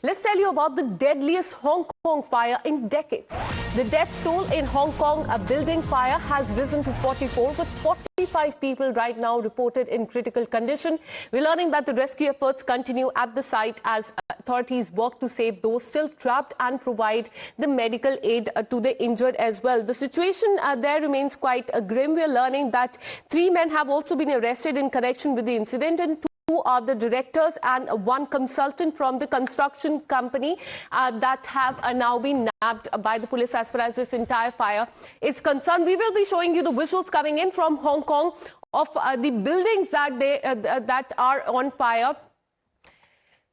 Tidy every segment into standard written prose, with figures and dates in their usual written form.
Let's tell you about the deadliest Hong Kong fire in decades. The death toll in Hong Kong, a building fire, has risen to 44, with 45 people right now reported in critical condition. We're learning that the rescue efforts continue at the site as authorities work to save those still trapped and provide the medical aid to the injured as well. The situation there remains quite grim. We're learning that 3 men have also been arrested in connection with the incident, and 2 are the directors and 1 consultant from the construction company that have now been nabbed by the police as far as this entire fire is concerned. We will be showing you the visuals coming in from Hong Kong of the buildings that are on fire.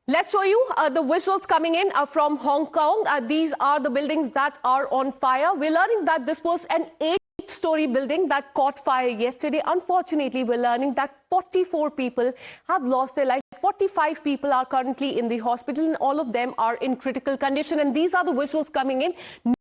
Let's show you the visuals coming in from Hong Kong. These are the buildings that are on fire. We're learning that this was an 8-story building that caught fire yesterday. Unfortunately, we're learning that 44 people have lost their life. 45 people are currently in the hospital, and all of them are in critical condition. And these are the visuals coming in.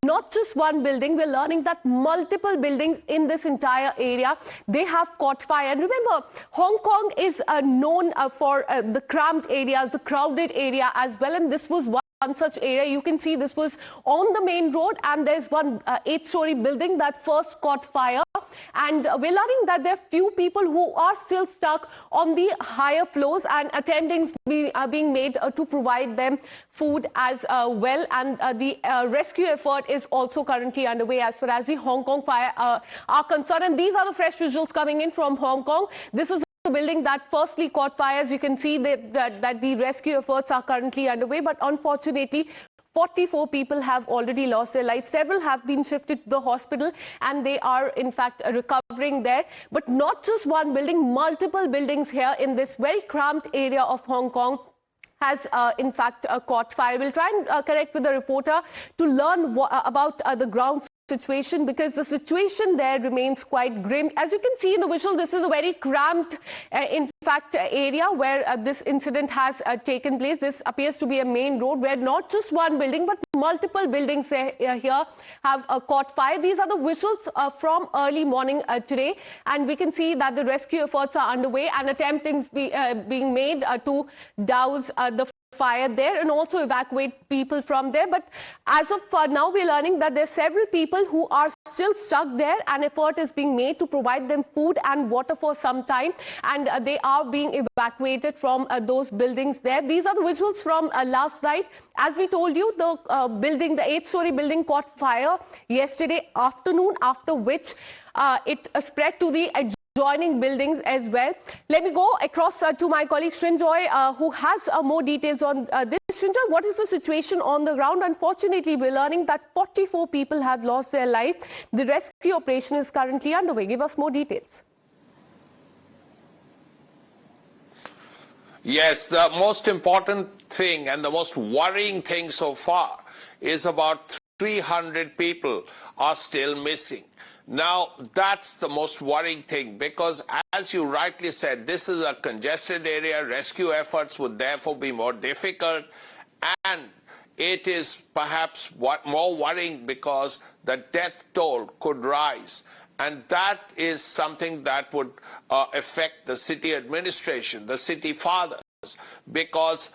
Not just one building. We're learning that multiple buildings in this entire area, they have caught fire. And remember, Hong Kong is known for the cramped areas, the crowded area as well. And this was one such area. You can see this was on the main road, and there's one 8-story building that first caught fire. And we're learning that there are few people who are still stuck on the higher floors, and attempts are being made to provide them food as well. And the rescue effort is also currently underway as far as the Hong Kong fire are concerned. And these are the fresh visuals coming in from Hong Kong. This is the building that firstly caught fire. As you can see that the rescue efforts are currently underway, but unfortunately 44 people have already lost their lives. Several have been shifted to the hospital, and they are in fact recovering there. But not just one building, multiple buildings here in this very cramped area of Hong Kong has in fact caught fire. We'll try and connect with the reporter to learn about the ground situation, because the situation there remains quite grim. As you can see in the visual, this is a very cramped in fact area where this incident has taken place. This appears to be a main road where not just one building but multiple buildings here have caught fire. These are the visuals from early morning today, and we can see that the rescue efforts are underway and attempts being made to douse the fire there and also evacuate people from there. But as of now, we're learning that there are several people who are still stuck there, and effort is being made to provide them food and water for some time, and they are being evacuated from those buildings there. These are the visuals from last night. As we told you, the 8-story building caught fire yesterday afternoon, after which it spread to the adjoining buildings as well. Let me go across to my colleague Srinjoy, who has more details on this. Srinjoy, what is the situation on the ground? Unfortunately, we're learning that 44 people have lost their lives. The rescue operation is currently underway. Give us more details. Yes, the most important thing and the most worrying thing so far is about 300 people are still missing. Now, that's the most worrying thing, because as you rightly said, this is a congested area. Rescue efforts would therefore be more difficult, and it is perhaps more worrying because the death toll could rise. And that is something that would affect the city administration, the city fathers, because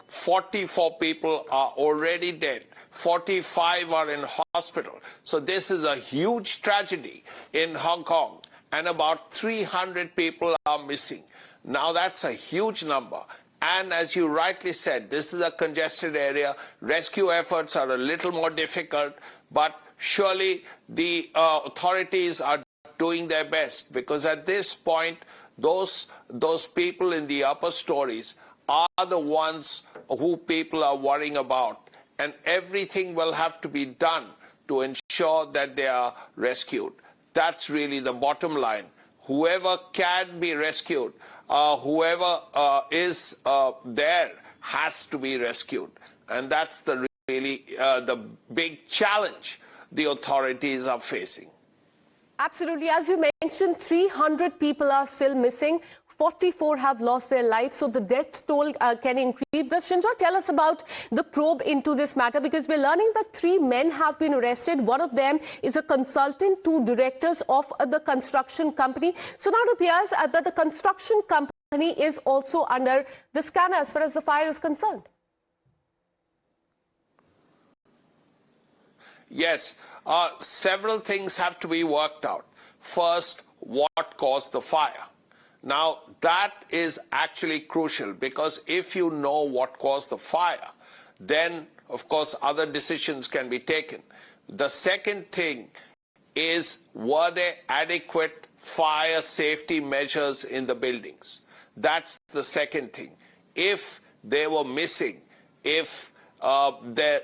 44 people are already dead. 45 are in hospital. So this is a huge tragedy in Hong Kong, and about 300 people are missing. Now that's a huge number. And as you rightly said, this is a congested area. Rescue efforts are a little more difficult, but surely the authorities are doing their best, because at this point, those people in the upper stories are the ones who people are worrying about. And everything will have to be done to ensure that they are rescued. That's really the bottom line. Whoever can be rescued, whoever is there has to be rescued. And that's the big challenge the authorities are facing. Absolutely. As you mentioned, 300 people are still missing. 44 have lost their lives, so the death toll can increase. But Srinjoy, tell us about the probe into this matter, because we're learning that 3 men have been arrested. One of them is a consultant, 2 directors of the construction company. So now it appears that the construction company is also under the scanner as far as the fire is concerned. Yes, several things have to be worked out. First, what caused the fire? Now, that is actually crucial, because if you know what caused the fire, then, of course, other decisions can be taken. The second thing is, were there adequate fire safety measures in the buildings? That's the second thing. If they were missing, if there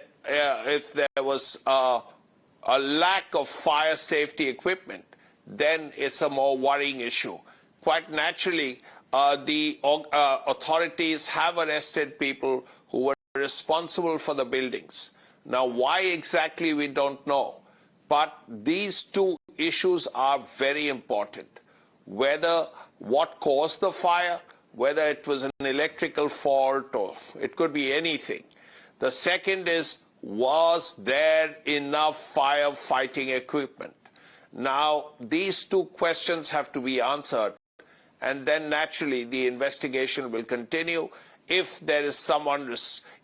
was a lack of fire safety equipment, then it's a more worrying issue. Quite naturally, the authorities have arrested people who were responsible for the buildings. Now, why exactly, we don't know. But these two issues are very important. Whether what caused the fire, whether it was an electrical fault, or it could be anything. The second is, was there enough firefighting equipment? Now, these two questions have to be answered, and then naturally the investigation will continue. If there is someone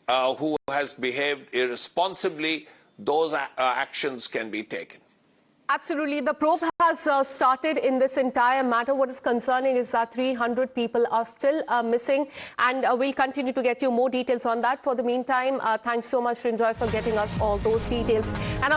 who has behaved irresponsibly, those actions can be taken. Absolutely. The probe has started in this entire matter. What is concerning is that 300 people are still missing, and we'll continue to get you more details on that. For the meantime, thanks so much, Rinjoy, for getting us all those details. And